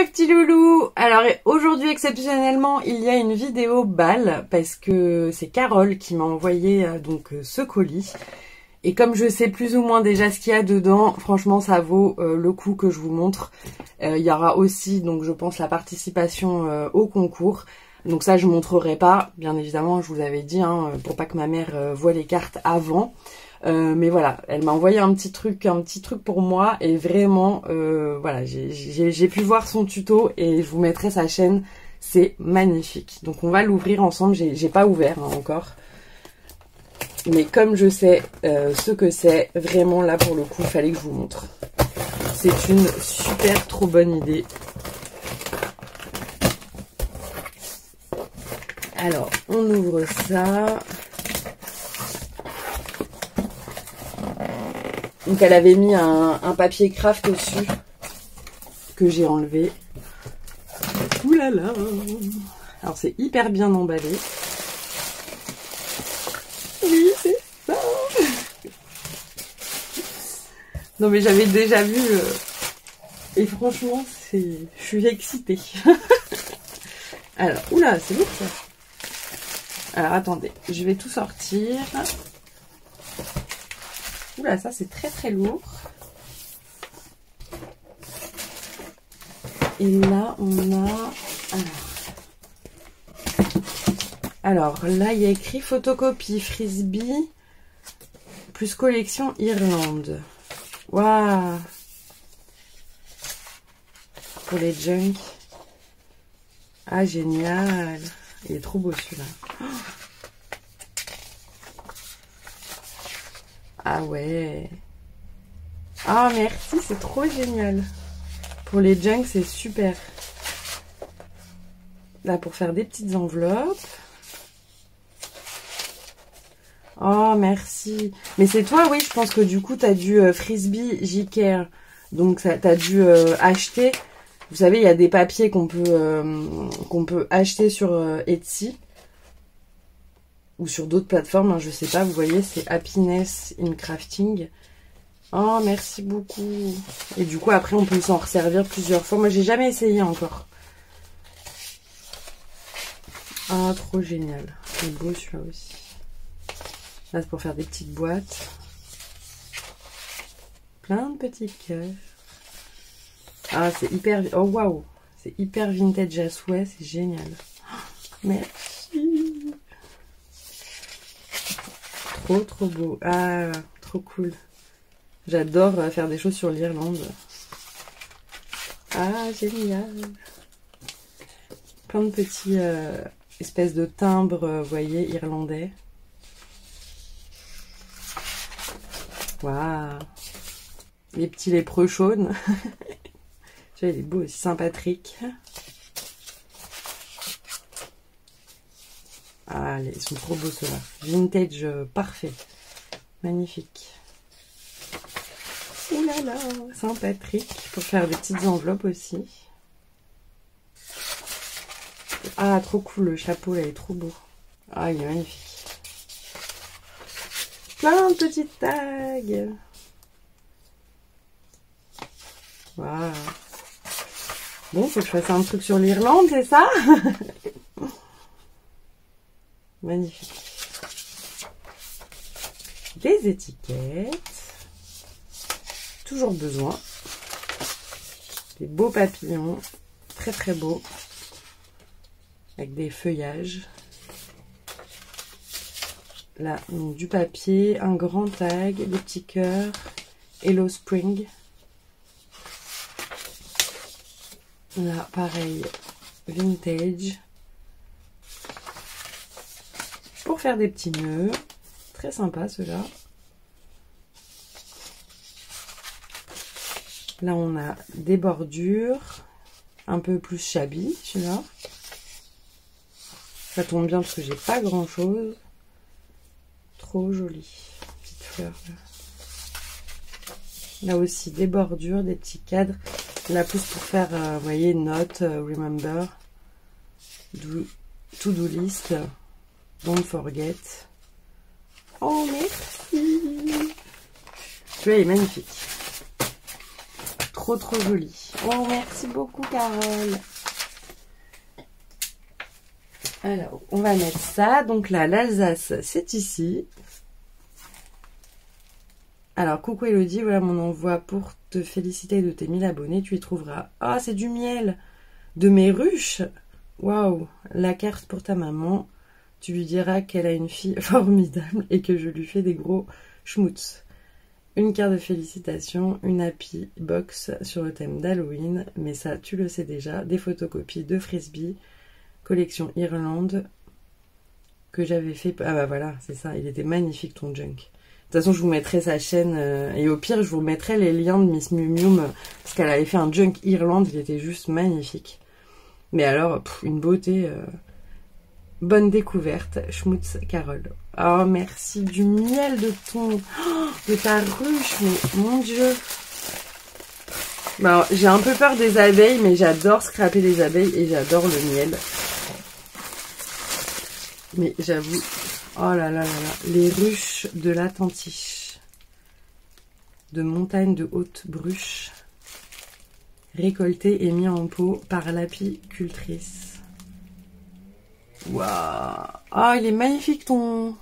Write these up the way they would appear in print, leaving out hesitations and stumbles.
mes petits loulous. Alors aujourd'hui exceptionnellement il y a une vidéo balle parce que c'est Carole qui m'a envoyé ce colis. Et comme je sais plus ou moins déjà ce qu'il y a dedans, franchement ça vaut le coup que je vous montre. Il y aura aussi donc je pense la participation au concours. Donc ça je montrerai pas, bien évidemment je vous avais dit pour pas que ma mère voie les cartes avant. Mais voilà, elle m'a envoyé un petit truc pour moi et vraiment, voilà, j'ai pu voir son tuto et je vous mettrai sa chaîne, c'est magnifique. Donc on va l'ouvrir ensemble, j'ai pas ouvert encore, mais comme je sais ce que c'est, vraiment là pour le coup, il fallait que je vous montre. C'est une super trop bonne idée. Alors, on ouvre ça. Donc elle avait mis un papier craft dessus que j'ai enlevé. Ouh là là. Alors c'est hyper bien emballé. Oui, c'est ça. Non mais j'avais déjà vu et franchement je suis excitée. Alors, oula, c'est lourd ça. Alors attendez, je vais tout sortir. Oula, ça c'est très très lourd. Et là on a... Alors là il y a écrit photocopie Frisbee plus collection Irlande. Waouh. Pour les junks. Ah génial. Il est trop beau celui-là. Ah ouais. Ah merci, c'est trop génial. Pour les junks, c'est super. Là, pour faire des petites enveloppes. Oh merci. Mais c'est toi, oui, je pense que du coup, tu as dû Frisbee J-Care. Donc, tu as dû acheter. Vous savez, il y a des papiers qu'on peut acheter sur Etsy. Ou sur d'autres plateformes, je sais pas, vous voyez, c'est Happiness in Crafting. Oh, merci beaucoup. Et du coup, après, on peut s'en resservir plusieurs fois. Moi, j'ai jamais essayé encore. Ah, trop génial. C'est beau, celui-là aussi. Là, c'est pour faire des petites boîtes. Plein de petits cœurs. Ah, c'est hyper... Oh, waouh. C'est hyper vintage à souhait, c'est génial. Merci. Trop beau. Ah, trop cool. J'adore faire des choses sur l'Irlande. Ah, génial. Plein de petits espèces de timbres, vous voyez, irlandais. Waouh. Les petits lépreux jaunes. Tu vois, il est beau aussi. Saint-Patrick. Ah, ils sont trop beaux ceux-là. Vintage parfait. Magnifique. Ouh là là, Saint-Patrick. Pour faire des petites enveloppes aussi. Ah, trop cool. Le chapeau, là, il est trop beau. Ah, il est magnifique. Plein de petites tags. Waouh. Bon, faut que je fasse un truc sur l'Irlande, c'est ça? Magnifique. Des étiquettes. Toujours besoin. Des beaux papillons. Très très beaux. Avec des feuillages. Là, donc, du papier. Un grand tag. Des petits cœurs. Hello Spring. Là, pareil. Vintage. Pour faire des petits nœuds. Très sympa ceux-là. Là, on a des bordures. Un peu plus shabby, celui-là. Ça tombe bien parce que j'ai pas grand-chose. Trop joli. Petite fleur. Là aussi, des bordures, des petits cadres. Là, plus pour faire, vous voyez, note, remember. To-do list. Don't forget. Oh, merci. Celui-là est magnifique. trop joli. Oh, merci beaucoup, Carole. Alors, on va mettre ça. Donc là, l'Alsace, c'est ici. Alors, coucou Elodie, voilà mon envoi pour te féliciter de tes 1000 abonnés. Tu y trouveras... Ah, c'est du miel de mes ruches. Waouh, la carte pour ta maman. Tu lui diras qu'elle a une fille formidable et que je lui fais des gros schmutz. Une carte de félicitations, une happy box sur le thème d'Halloween, mais ça tu le sais déjà, des photocopies de frisbee, collection Irlande, que j'avais fait... Ah bah voilà, c'est ça, il était magnifique ton junk. De toute façon, je vous mettrai sa chaîne, et au pire, je vous mettrai les liens de Miss Miu Miu, parce qu'elle avait fait un junk Irlande, il était juste magnifique. Mais alors, une beauté... Bonne découverte, Schmutz Carole. Oh, merci du miel de ton... Oh, de ta ruche, mais mon Dieu. Bon, j'ai un peu peur des abeilles, mais j'adore scraper les abeilles et j'adore le miel. Mais j'avoue... Oh là là là là. Les ruches de l'Attentiche. De montagne de haute bruche. Récoltées et mis en pot par l'apicultrice. Waouh! Oh, il est magnifique ton...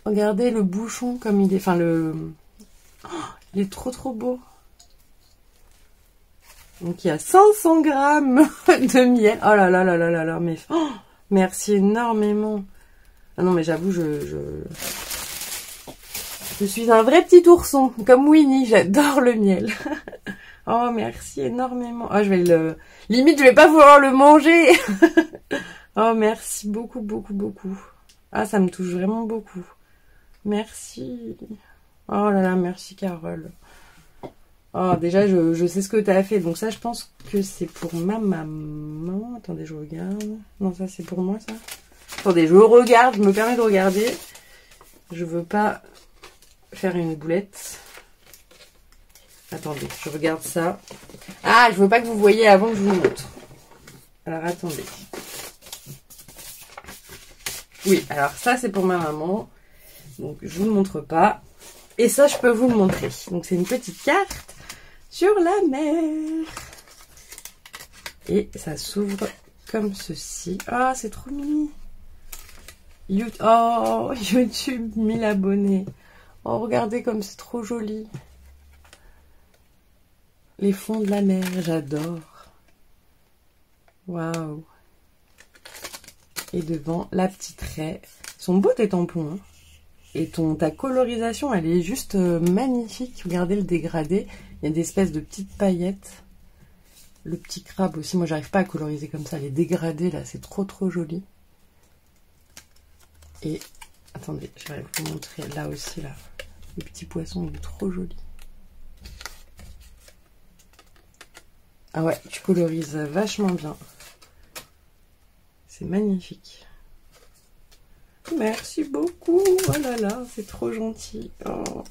Regardez le bouchon comme il est... Enfin, le... Oh, il est trop beau. Donc, il y a 500 grammes de miel. Oh là là là là là là. Mais... Oh, merci énormément. Ah non, mais j'avoue, je suis un vrai petit ourson. Comme Winnie, j'adore le miel. Oh, merci énormément. Oh, je vais le... Limite, je vais pas vouloir le manger. Oh, merci beaucoup, beaucoup, beaucoup. Ah, ça me touche vraiment beaucoup. Merci. Oh là là, merci Carole. Oh, déjà, je sais ce que tu as fait. Donc ça, je pense que c'est pour ma maman. Attendez, je regarde. Non, ça, c'est pour moi, ça. Attendez, je regarde. Je me permets de regarder. Je veux pas faire une boulette. Attendez, je regarde ça. Ah, je veux pas que vous voyez avant que je vous montre. Alors, attendez. Oui, alors ça, c'est pour ma maman. Donc, je vous le montre pas. Et ça, je peux vous le montrer. Donc, c'est une petite carte sur la mer. Et ça s'ouvre comme ceci. Ah, c'est trop mignon. Oh, YouTube, 1000 abonnés. Oh, regardez comme c'est trop joli. Les fonds de la mer, j'adore. Waouh. Et devant, la petite raie. Sont beaux tes tampons. Hein. Et ta colorisation, elle est juste magnifique. Regardez le dégradé. Il y a des espèces de petites paillettes. Le petit crabe aussi. Moi, j'arrive pas à coloriser comme ça. Les dégradés, là, c'est trop joli. Et, attendez, je vais vous montrer là aussi, là. Le petit poisson, il est trop joli. Ah ouais, tu colorises vachement bien. C'est magnifique. Merci beaucoup. Oh là là, c'est trop gentil. Oh.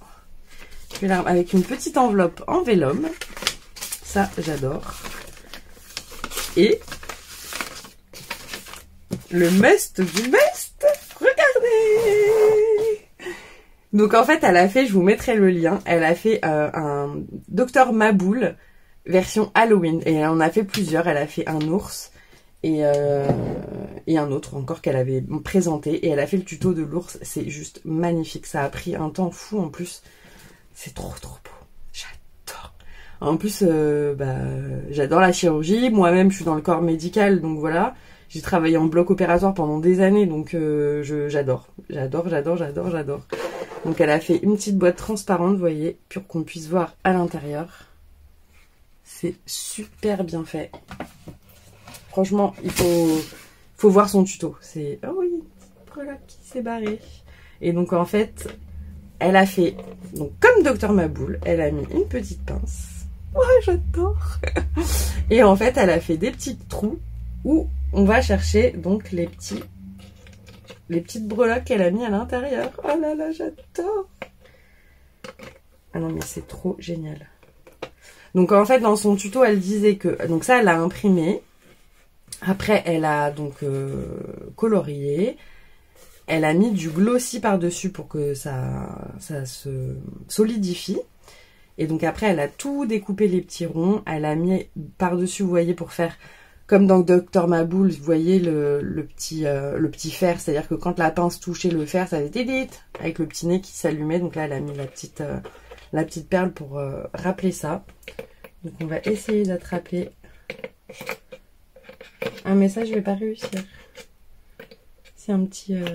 Je vais là avec une petite enveloppe en vélum. Ça, j'adore. Et le must du best. Regardez. Donc en fait, elle a fait, je vous mettrai le lien, elle a fait un Dr Maboul version Halloween. Et elle en a fait plusieurs. Elle a fait un ours et un autre encore qu'elle avait présenté. Et elle a fait le tuto de l'ours. C'est juste magnifique. Ça a pris un temps fou en plus. C'est trop beau. J'adore. En plus, j'adore la chirurgie. Moi-même, je suis dans le corps médical. Donc voilà. J'ai travaillé en bloc opératoire pendant des années. Donc j'adore. J'adore. Donc elle a fait une petite boîte transparente, vous voyez, pour qu'on puisse voir à l'intérieur. C'est super bien fait. Franchement, il faut voir son tuto. C'est... Oh oui, voilà qui s'est barré. Et donc en fait, elle a fait... Donc comme Dr Maboul, elle a mis une petite pince. Ouais, j'adore. Et en fait, elle a fait des petits trous où on va chercher donc les petites breloques qu'elle a mis à l'intérieur. Oh là là, j'adore. Ah non, mais c'est trop génial. Donc en fait, dans son tuto, elle disait que... Donc ça, elle a imprimé. Après, elle a donc colorié. Elle a mis du glossy par-dessus pour que ça se solidifie. Et donc après, elle a tout découpé les petits ronds. Elle a mis par-dessus, vous voyez, pour faire comme dans Dr Maboul, vous voyez le petit fer. C'est-à-dire que quand la pince touchait le fer, ça faisait dit avec le petit nez qui s'allumait. Donc là, elle a mis la petite perle pour rappeler ça. Donc on va essayer d'attraper. Ah mais ça, je vais pas réussir. C'est un petit... Alors,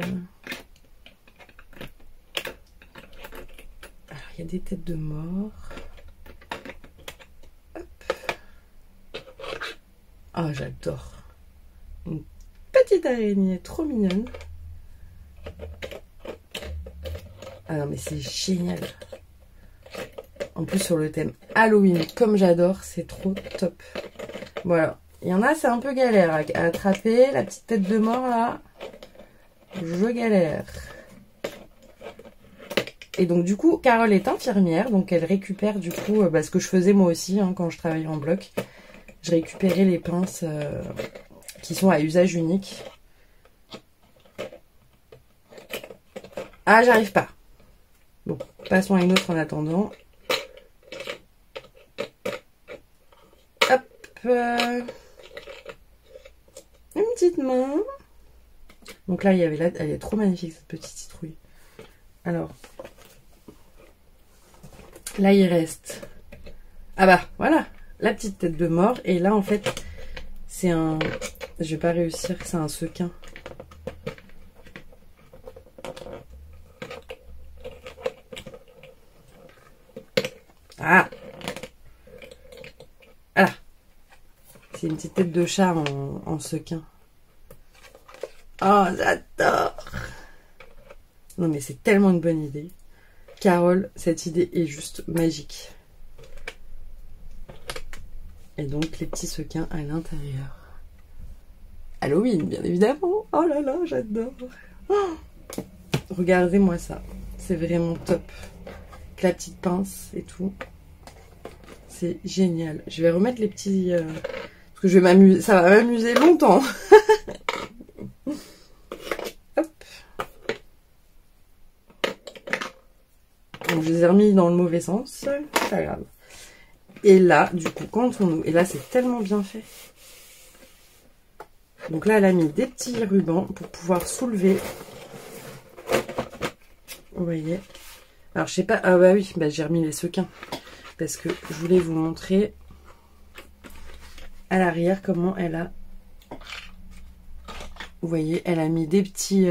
il y a des têtes de mort. Oh, j'adore. Une petite araignée trop mignonne. Ah non, mais c'est génial. En plus, sur le thème Halloween, comme j'adore, c'est trop top. Voilà. Il y en a, c'est un peu galère à attraper. La petite tête de mort, là, je galère. Et donc, du coup, Carole est infirmière. Donc, elle récupère, du coup, ce que je faisais moi aussi hein, quand je travaillais en bloc. Je récupérais les pinces qui sont à usage unique. Ah, j'arrive pas. Bon, passons à une autre en attendant. Hop. Une petite main. Donc là, il y avait là, elle est trop magnifique cette petite citrouille. Alors, là, il reste... Ah bah, voilà, la petite tête de mort. Et là, en fait, c'est un... Je vais pas réussir, c'est un sequin. Ah! Voilà. C'est une petite tête de chat en sequin. Oh, j'adore! Non, mais c'est tellement une bonne idée. Carole, cette idée est juste magique. Et donc, les petits sequins à l'intérieur. Halloween, bien évidemment. Oh là là, j'adore. Oh, regardez-moi ça. C'est vraiment top. Avec la petite pince et tout. C'est génial. Je vais remettre les petits... parce que je vais m'amuser. Ça va m'amuser longtemps. Hop. Donc, je les ai remis dans le mauvais sens. C'est pas grave. Et là, du coup, quand on... Et là, c'est tellement bien fait. Donc là, elle a mis des petits rubans pour pouvoir soulever. Vous voyez. Alors, je sais pas... Ah bah oui, bah, j'ai remis les sequins. Parce que je voulais vous montrer à l'arrière comment elle a... Vous voyez, elle a mis des petits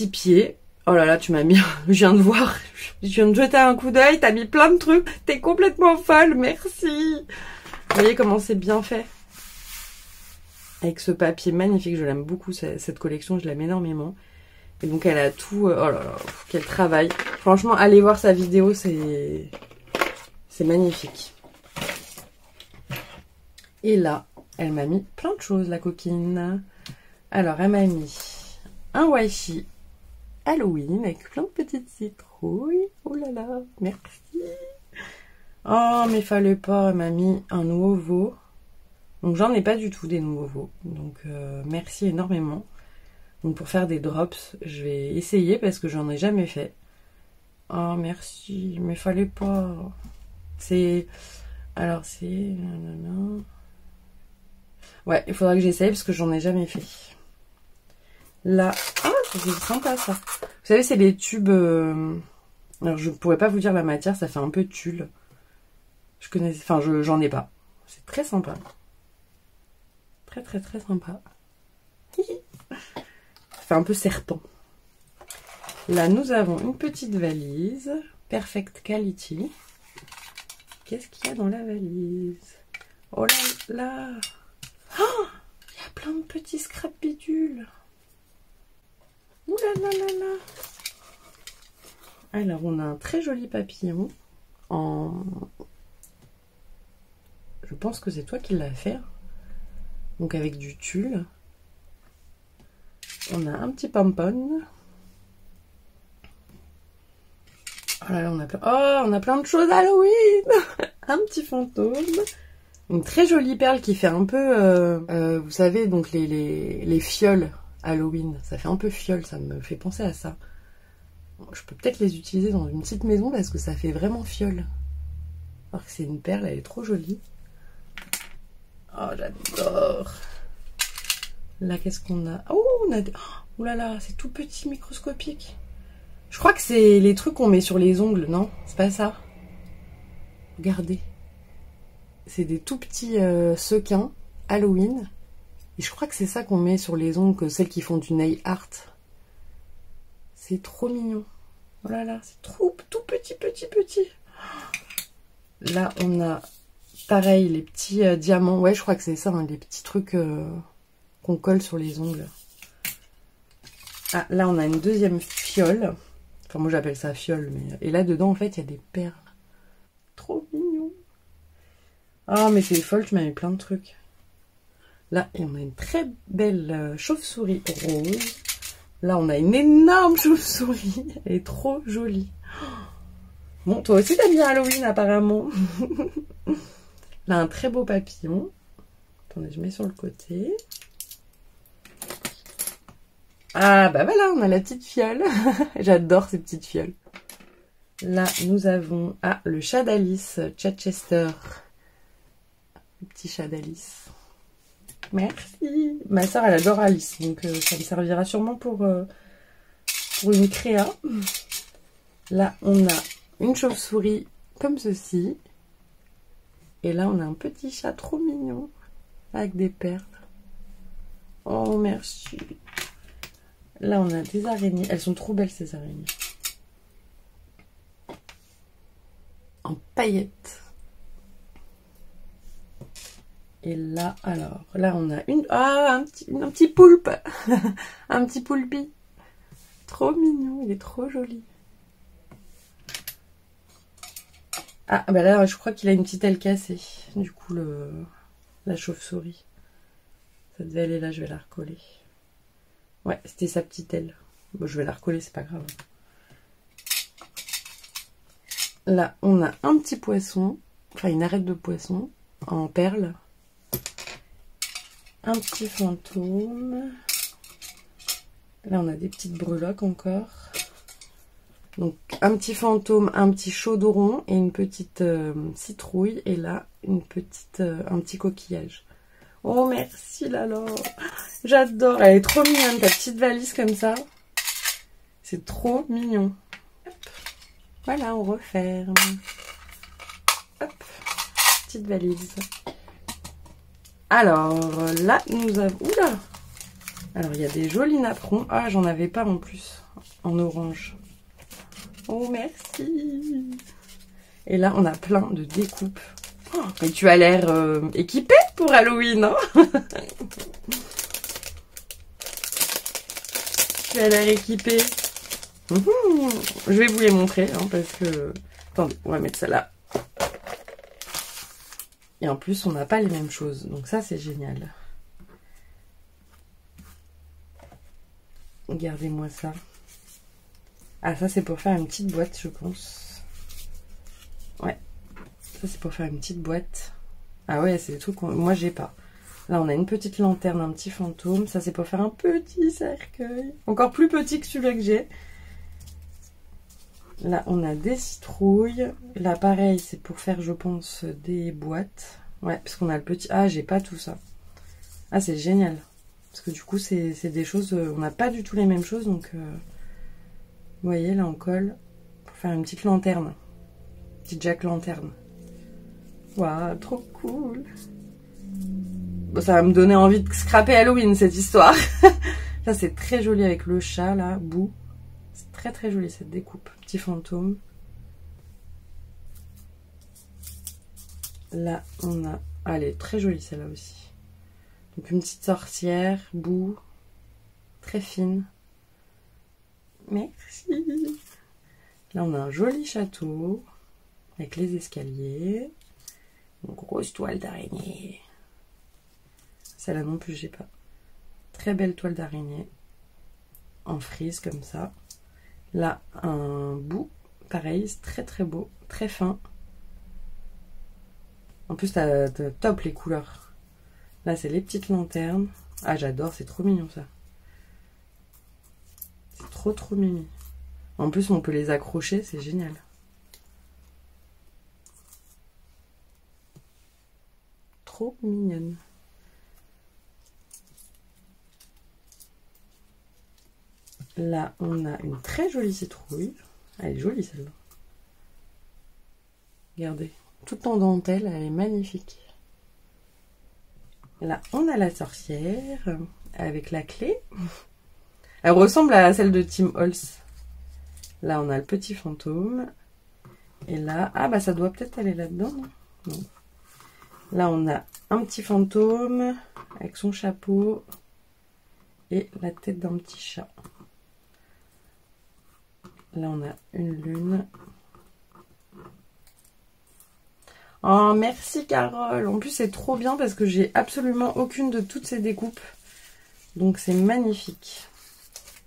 pieds. Oh là là, tu m'as mis... Je viens de voir. Je viens de jeter un coup d'œil. T'as mis plein de trucs. T'es complètement folle. Merci. Vous voyez comment c'est bien fait. Avec ce papier magnifique. Je l'aime beaucoup, cette collection. Je l'aime énormément. Et donc, elle a tout... Oh là là, quel travail. Franchement, allez voir sa vidéo. C'est magnifique. Et là, elle m'a mis plein de choses, la coquine. Alors, elle m'a mis un washi Halloween avec plein de petites citrouilles. Oh là là, merci. Oh, mais fallait pas, elle m'a mis un nouveau. Donc, j'en ai pas du tout des nouveaux. Donc, merci énormément. Donc, pour faire des drops, je vais essayer parce que j'en ai jamais fait. Oh, merci, mais fallait pas. C'est... Alors, c'est... Ouais, il faudra que j'essaye parce que j'en ai jamais fait. Là... Ah, c'est sympa ça. Vous savez, c'est les tubes... Alors, je pourrais pas vous dire la matière, ça fait un peu tulle. Je connais... Enfin, j'en ai pas. C'est très sympa. Très, très, très sympa. Ça fait un peu serpent. Là, nous avons une petite valise. Perfect Quality. Qu'est-ce qu'il y a dans la valise? Oh là là! Oh, il y a plein de petits scrap bidules. Ouh là là là là. Alors, on a un très joli papillon en... Je pense que c'est toi qui l'as fait. Donc, avec du tulle. On a un petit pompon. Oh là là, on a plein de choses Halloween. Un petit fantôme. Une très jolie perle qui fait un peu, vous savez, donc les fioles Halloween. Ça fait un peu fiole, ça me fait penser à ça. Je peux peut-être les utiliser dans une petite maison parce que ça fait vraiment fiole. Alors que c'est une perle, elle est trop jolie. Oh, j'adore. Là, qu'est-ce qu'on a? Oh, on a des... Oh là là, c'est tout petit, microscopique. Je crois que c'est les trucs qu'on met sur les ongles, non? C'est pas ça? Regardez. C'est des tout petits sequins Halloween. Et je crois que c'est ça qu'on met sur les ongles, celles qui font du nail art. C'est trop mignon. Oh là là, c'est trop tout petit, petit, petit. Là, on a pareil, les petits diamants. Ouais, je crois que c'est ça, hein, les petits trucs qu'on colle sur les ongles. Ah, là, on a une deuxième fiole. Enfin, moi, j'appelle ça fiole. Mais... Et là, dedans, en fait, il y a des perles. Trop mignon. Ah, mais c'est folle, tu m'as mis plein de trucs. Là, on a une très belle chauve-souris rose. Là, on a une énorme chauve-souris. Elle est trop jolie. Bon, toi aussi, t'as bien Halloween, apparemment. Là, un très beau papillon. Attendez, je mets sur le côté. Ah, bah voilà, on a la petite fiole. J'adore ces petites fioles. Là, nous avons... Ah, le chat d'Alice, Chatchester. Le petit chat d'Alice. Merci. Ma soeur, elle adore Alice, donc ça me servira sûrement pour une créa. Là, on a une chauve-souris comme ceci. Et là, on a un petit chat trop mignon avec des perles. Oh, merci. Là, on a des araignées. Elles sont trop belles, ces araignées. En paillettes. Et là, alors, là, on a une... Ah, un petit poulpe. Un petit poulpi. Trop mignon, il est trop joli. Ah, bah là, je crois qu'il a une petite aile cassée. Du coup, la chauve-souris. Ça devait aller là, je vais la recoller. Ouais, c'était sa petite aile. Bon, je vais la recoller, c'est pas grave. Là, on a un petit poisson. Enfin, une arête de poisson en perles. Un petit fantôme. Là, on a des petites breloques encore. Donc, un petit fantôme, un petit chaudron et une petite citrouille. Et là, un petit coquillage. Oh, merci, Lala. J'adore. Elle est trop mignonne, ta petite valise comme ça. C'est trop mignon. Hop. Voilà, on referme. Hop. Petite valise. Alors, là, nous avons... Oula! Alors, il y a des jolis napperons. Ah, j'en avais pas en plus, en orange. Oh, merci! Et là, on a plein de découpes. Oh, mais tu as l'air équipée pour Halloween, hein? Tu as l'air équipée. Je vais vous les montrer, hein, parce que... Attendez, on va mettre ça là. Et en plus, on n'a pas les mêmes choses. Donc ça, c'est génial. Regardez-moi ça. Ah, ça, c'est pour faire une petite boîte, je pense. Ouais. Ça, c'est pour faire une petite boîte. Ah ouais, c'est des trucs que moi, j'ai pas. Là, on a une petite lanterne, un petit fantôme. Ça, c'est pour faire un petit cercueil. Encore plus petit que celui-là que j'ai. Là, on a des citrouilles. Là, pareil, c'est pour faire, je pense, des boîtes. Ouais, parce qu'on a le petit... Ah, j'ai pas tout ça. Ah, c'est génial. Parce que du coup, c'est des choses... on n'a pas du tout les mêmes choses, donc... vous voyez, là, on colle pour faire une petite lanterne. Petite jack-lanterne. Waouh, trop cool. Bon, ça va me donner envie de scraper Halloween, cette histoire. Ça, c'est très joli avec le chat, là, Bou. C'est très très joli cette découpe. Petit fantôme. Là, on a... Ah, elle est très jolie celle-là aussi. Donc une petite sorcière, Bou. Très fine. Merci. Là, on a un joli château. Avec les escaliers. Une grosse toile d'araignée. Celle-là non plus, j'ai pas. Très belle toile d'araignée. En frise comme ça. Là, un bout, pareil, c'est très très beau, très fin. En plus, t'as top les couleurs. Là, c'est les petites lanternes. Ah, j'adore, c'est trop mignon ça. C'est trop trop mimi. En plus, on peut les accrocher, c'est génial. Trop mignonne. Là, on a une très jolie citrouille. Elle est jolie celle-là. Regardez, toute en dentelle, elle est magnifique. Là, on a la sorcière avec la clé. Elle ressemble à celle de Tim Holtz. Là, on a le petit fantôme. Et là, ah bah ça doit peut-être aller là-dedans, non? Non. Là, on a un petit fantôme avec son chapeau et la tête d'un petit chat. Là, on a une lune. Oh, merci Carole. En plus, c'est trop bien parce que j'ai absolument aucune de toutes ces découpes. Donc, c'est magnifique.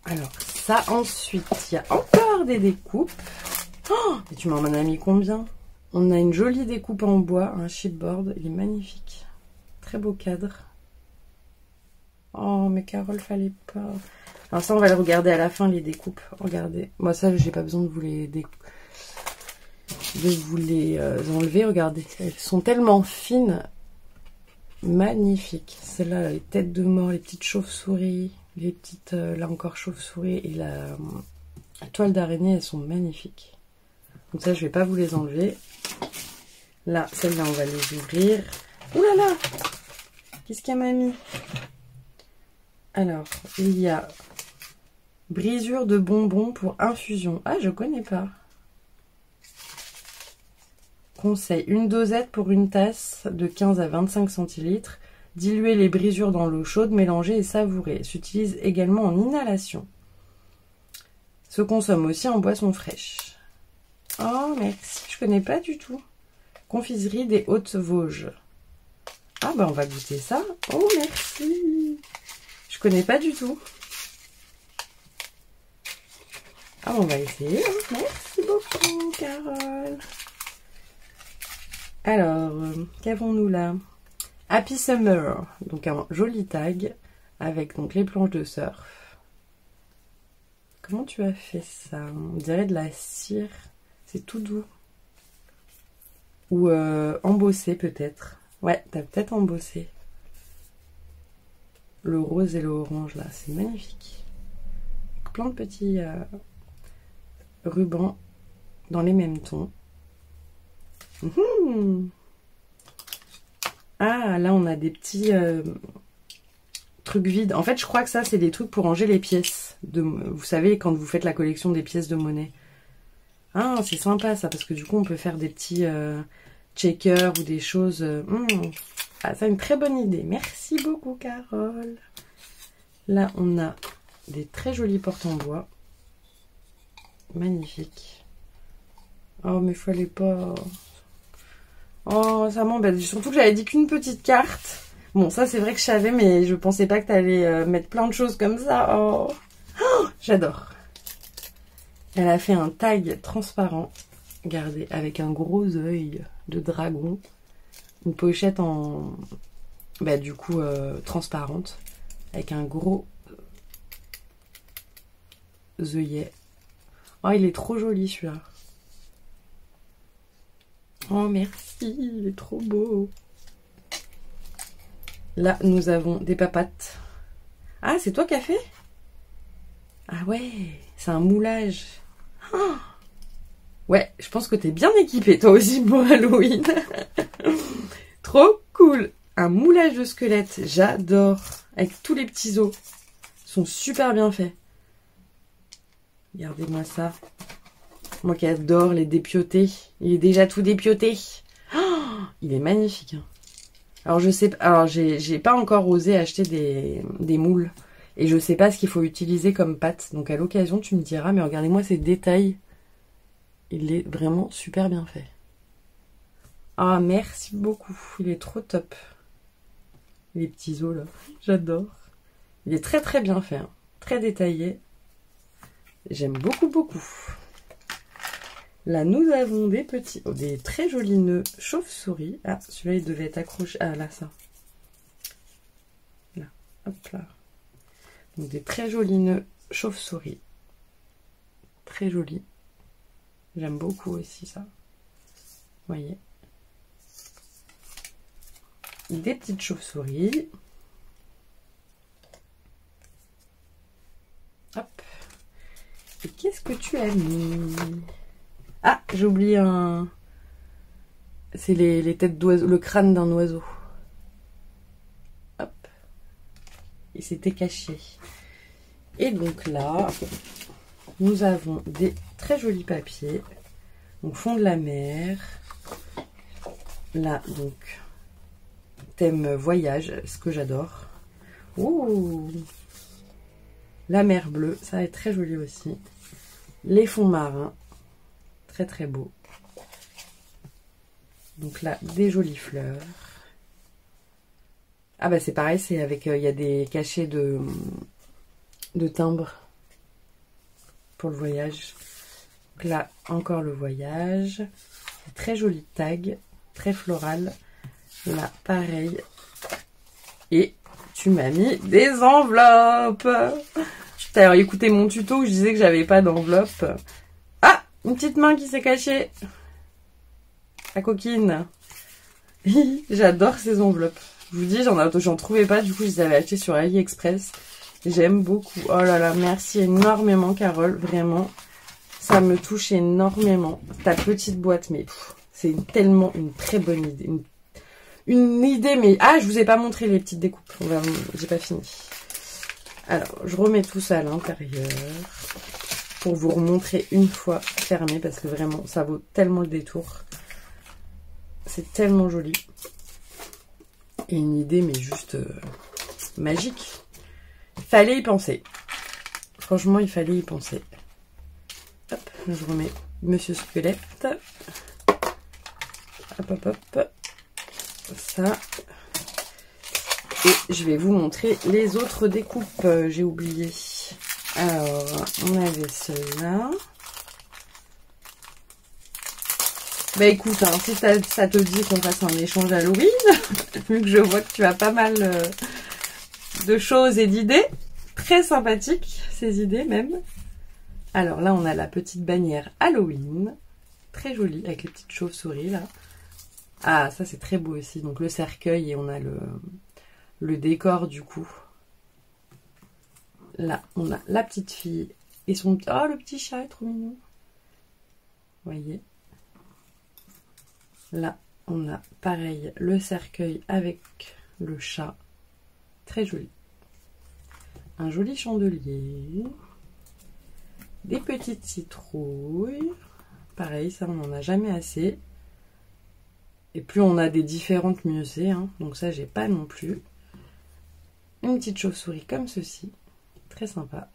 Alors, ça, ensuite, il y a encore des découpes. Oh, et tu m'en as mis combien? On a une jolie découpe en bois, un chipboard. Il est magnifique. Très beau cadre. Oh, mais Carole, fallait pas. Alors ça, on va le regarder à la fin, les découpes. Regardez. Moi, ça, j'ai pas besoin de vous les enlever. Regardez. Elles sont tellement fines. Magnifiques. Celle-là, les têtes de mort, les petites chauves-souris. Les petites, là encore, chauves-souris. Et la toile d'araignée, elles sont magnifiques. Donc ça, je vais pas vous les enlever. Là, celle-là, on va les ouvrir. Ouh là là! Qu'est-ce qu'elle m'a mis? Alors, il y a brisure de bonbons pour infusion. Ah, je connais pas. Conseil, une dosette pour une tasse de 15 à 25 centilitres. Diluez les brisures dans l'eau chaude, mélangez et savourez. S'utilise également en inhalation. Se consomme aussi en boisson fraîche. Oh, merci. Je connais pas du tout. Confiserie des Hautes-Vosges. Ah, bah on va goûter ça. Oh, merci. Je connais pas du tout. Ah, on va essayer. Merci beaucoup, Carole. Alors, qu'avons-nous là? Happy Summer. Donc, un joli tag avec donc les planches de surf. Comment tu as fait ça? On dirait de la cire. C'est tout doux. Ou embossé peut-être. Ouais, t'as peut-être embossé. Le rose et le orange là, c'est magnifique. Plein de petits rubans dans les mêmes tons. Ah, là on a des petits trucs vides. En fait, je crois que ça, c'est des trucs pour ranger les pièces. Vous savez, quand vous faites la collection des pièces de monnaie. Ah, c'est sympa ça, parce que du coup, on peut faire des petits checkers ou des choses. Ah, c'est une très bonne idée. Merci beaucoup, Carole. Là, on a des très jolies portes en bois. Magnifique. Oh, mais fallait pas... Oh, ça m'embête. Surtout que j'avais dit qu'une petite carte. Bon, ça, c'est vrai que je savais, mais je pensais pas que t'allais mettre plein de choses comme ça. Oh, oh, j'adore. Elle a fait un tag transparent. Regardez, avec un gros œil de dragon. Une pochette en... Bah, du coup, transparente. Avec un gros œillet. Oh, il est trop joli, celui-là. Oh, merci, il est trop beau. Là, nous avons des papates. Ah, c'est toi qui as fait? Ah ouais, c'est un moulage. Oh, ouais, je pense que t'es bien équipée, toi aussi, pour Halloween. Trop cool. Un moulage de squelette, j'adore. Avec tous les petits os. Ils sont super bien faits. Regardez-moi ça. Moi qui adore les dépiotés. Il est déjà tout dépioté. Oh, il est magnifique. Hein. Alors je sais, alors j'ai pas encore osé acheter des moules. Et je sais pas ce qu'il faut utiliser comme pâte. Donc à l'occasion tu me diras. Mais regardez-moi ces détails. Il est vraiment super bien fait. Ah, merci beaucoup. Il est trop top. Les petits os là. J'adore. Il est très très bien fait. Hein. Très détaillé. J'aime beaucoup beaucoup. Là, nous avons des petits, des très jolis nœuds chauve-souris. Ah, celui-là, il devait être accroché. Ah, là, ça. Là, hop là. Donc, des très jolis nœuds chauve-souris. Très joli. J'aime beaucoup aussi ça. Vous voyez. Des petites chauves-souris. Hop. Et qu'est-ce que tu as mis? Ah, j'ai oublié un... C'est les têtes d'oiseau, le crâne d'un oiseau. Hop. Et c'était caché. Et donc là, nous avons des très jolis papiers. Donc fond de la mer. Là, donc, thème voyage, ce que j'adore. Ouh, la mer bleue, ça va être très joli aussi. Les fonds marins, très très beau. Donc là, des jolies fleurs. Ah bah c'est pareil, c'est avec, il y a des cachets de timbres pour le voyage. Donc là, encore le voyage. Très joli tag, très floral. Là, pareil. Et tu m'as mis des enveloppes. T'as écouté mon tuto où je disais que j'avais pas d'enveloppe. Ah, une petite main qui s'est cachée. La coquine. J'adore ces enveloppes. Je vous dis, j'en trouvais pas, du coup je les avais achetées sur AliExpress. J'aime beaucoup. Oh là là, merci énormément Carole, vraiment. Ça me touche énormément. Ta petite boîte, mais c'est tellement une très bonne idée. Une idée, mais... Ah, je vous ai pas montré les petites découpes. J'ai pas fini. Alors, je remets tout ça à l'intérieur. Pour vous remontrer une fois fermé, parce que vraiment, ça vaut tellement le détour. C'est tellement joli. Et une idée, mais juste magique. Il fallait y penser. Franchement, il fallait y penser. Hop, je remets Monsieur Squelette. Hop, hop, hop. Ça. Et je vais vous montrer les autres découpes. J'ai oublié. Alors, on avait celle-là. Bah écoute, hein, si ça te dit qu'on fasse un échange Halloween, vu que je vois que tu as pas mal de choses et d'idées, très sympathiques ces idées même. Alors là on a la petite bannière Halloween, très jolie, avec les petites chauves-souris là. Ah ça c'est très beau aussi, donc le cercueil et on a le décor du coup. Là on a la petite fille et son... Oh le petit chat est trop mignon. Vous voyez. Là, on a pareil le cercueil avec le chat. Très joli. Un joli chandelier. Des petites citrouilles. Pareil, ça on n'en a jamais assez. Et plus on a des différentes, mieux c'est. Hein. Donc ça, j'ai pas non plus. Une petite chauve-souris comme ceci. Très sympa.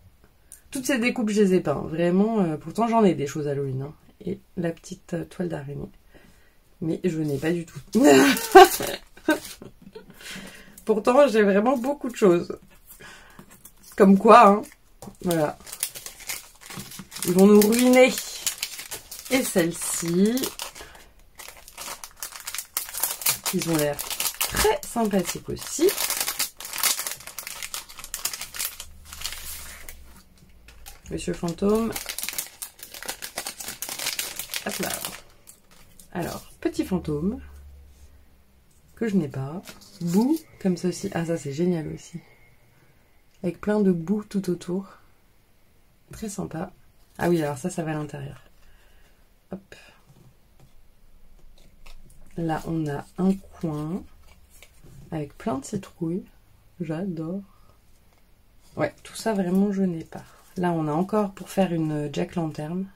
Toutes ces découpes, je les ai pas. Hein. Vraiment, pourtant j'en ai des choses Halloween. Hein. Et la petite toile d'araignée. Mais je n'ai pas du tout. Pourtant, j'ai vraiment beaucoup de choses. Comme quoi, hein. Voilà. Ils vont nous ruiner. Et celle-ci. Ils ont l'air très sympathiques aussi. Monsieur Fantôme. Hop là. Alors, petit fantôme, que je n'ai pas. Boue, comme ceci. Ah, ça, c'est génial aussi. Avec plein de boue tout autour. Très sympa. Ah oui, alors ça va à l'intérieur. Hop. Là, on a un coin avec plein de citrouilles. J'adore. Ouais, tout ça, vraiment, je n'ai pas. Là, on a encore pour faire une jack-lanterne.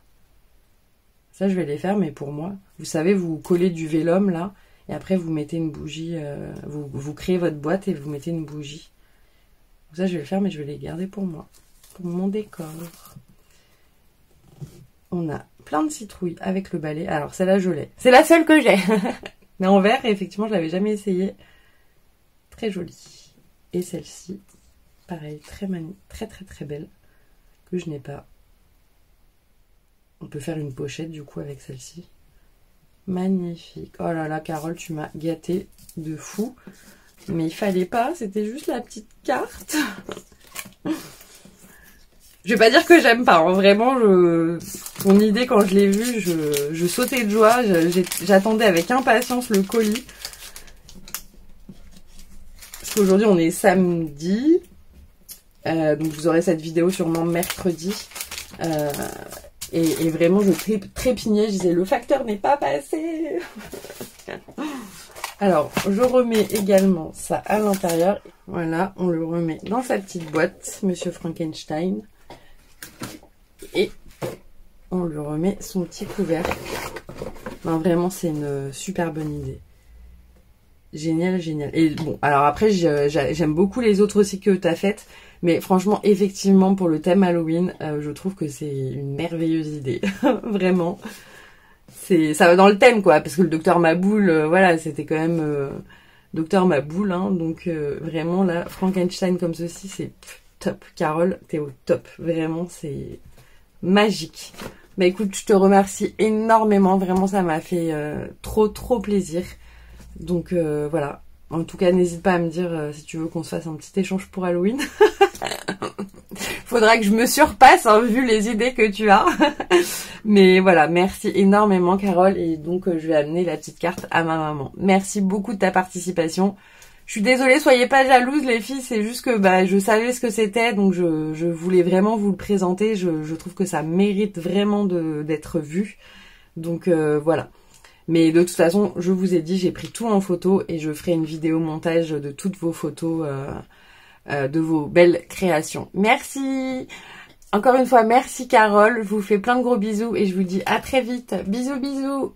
Ça, je vais les faire, mais pour moi. Vous savez, vous collez du vélum, là, et après, vous mettez une bougie. Vous créez votre boîte et vous mettez une bougie. Ça, je vais le faire, mais je vais les garder pour moi. Pour mon décor. On a plein de citrouilles avec le balai. Alors, celle-là, je l'ai. C'est la seule que j'ai. Mais en vert, et effectivement, je l'avais jamais essayé. Très jolie. Et celle-ci, pareil, très très très belle. Que je n'ai pas. On peut faire une pochette du coup avec celle-ci. Magnifique. Oh là là, Carole, tu m'as gâtée de fou. Mais il fallait pas, c'était juste la petite carte. Je vais pas dire que j'aime pas, hein. Vraiment, ton idée, quand je l'ai vue, je sautais de joie. J'attendais avec impatience le colis. Parce qu'aujourd'hui, on est samedi. Donc, vous aurez cette vidéo sûrement mercredi. Et vraiment, je trépignais. Je disais, le facteur n'est pas passé. Alors, je remets également ça à l'intérieur. Voilà, on le remet dans sa petite boîte, Monsieur Frankenstein. Et on lui remet son petit couvercle. Non, vraiment, c'est une super bonne idée. Génial, génial. Et bon, alors après, j'aime beaucoup les autres aussi que tu as faites. Mais franchement, effectivement, pour le thème Halloween, je trouve que c'est une merveilleuse idée. Vraiment. Ça va dans le thème, quoi. Parce que le docteur Maboul, voilà, c'était quand même docteur Maboul. Hein, donc, vraiment, là, Frankenstein comme ceci, c'est top. Carole, t'es au top. Vraiment, c'est magique. Bah écoute, je te remercie énormément. Vraiment, ça m'a fait trop plaisir. Donc voilà. En tout cas, n'hésite pas à me dire si tu veux qu'on se fasse un petit échange pour Halloween. Faudra que je me surpasse, hein, vu les idées que tu as. Mais voilà, merci énormément Carole. Et donc je vais amener la petite carte à ma maman. Merci beaucoup de ta participation. Je suis désolée, soyez pas jalouses les filles, c'est juste que je savais ce que c'était, donc je voulais vraiment vous le présenter. Je trouve que ça mérite vraiment d'être vu. Donc voilà. Mais de toute façon, je vous ai dit, j'ai pris tout en photo et je ferai une vidéo montage de toutes vos photos, de vos belles créations. Merci. Encore une fois, merci Carole. Je vous fais plein de gros bisous et je vous dis à très vite. Bisous, bisous.